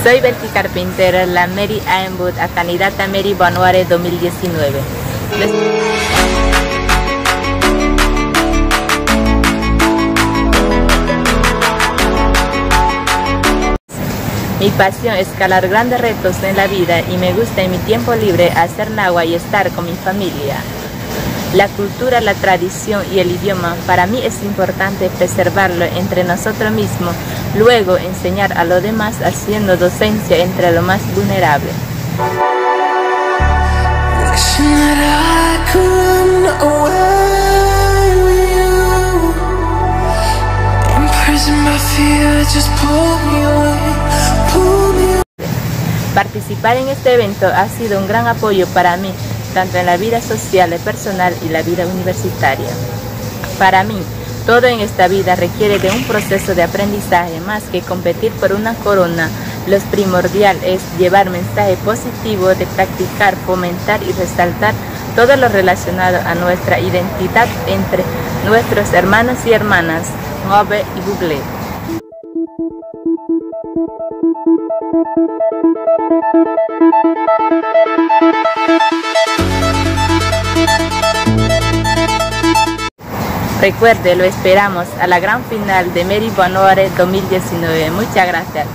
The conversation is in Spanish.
Soy Belki Carpintero, la Mary Ainwood a candidata Mary Bonnoire 2019. Mi pasión es escalar grandes retos en la vida y me gusta en mi tiempo libre hacer nahua y estar con mi familia. La cultura, la tradición y el idioma, para mí es importante preservarlo entre nosotros mismos, luego enseñar a los demás haciendo docencia entre lo más vulnerable. Participar en este evento ha sido un gran apoyo para mí, tanto en la vida social y personal y la vida universitaria. Para mí, todo en esta vida requiere de un proceso de aprendizaje más que competir por una corona. Lo primordial es llevar mensaje positivo de practicar, fomentar y resaltar todo lo relacionado a nuestra identidad entre nuestros hermanos y hermanas, Ngobe y Bugle. Recuerde, lo esperamos a la gran final de Mary Bonnoire 2019. Muchas gracias.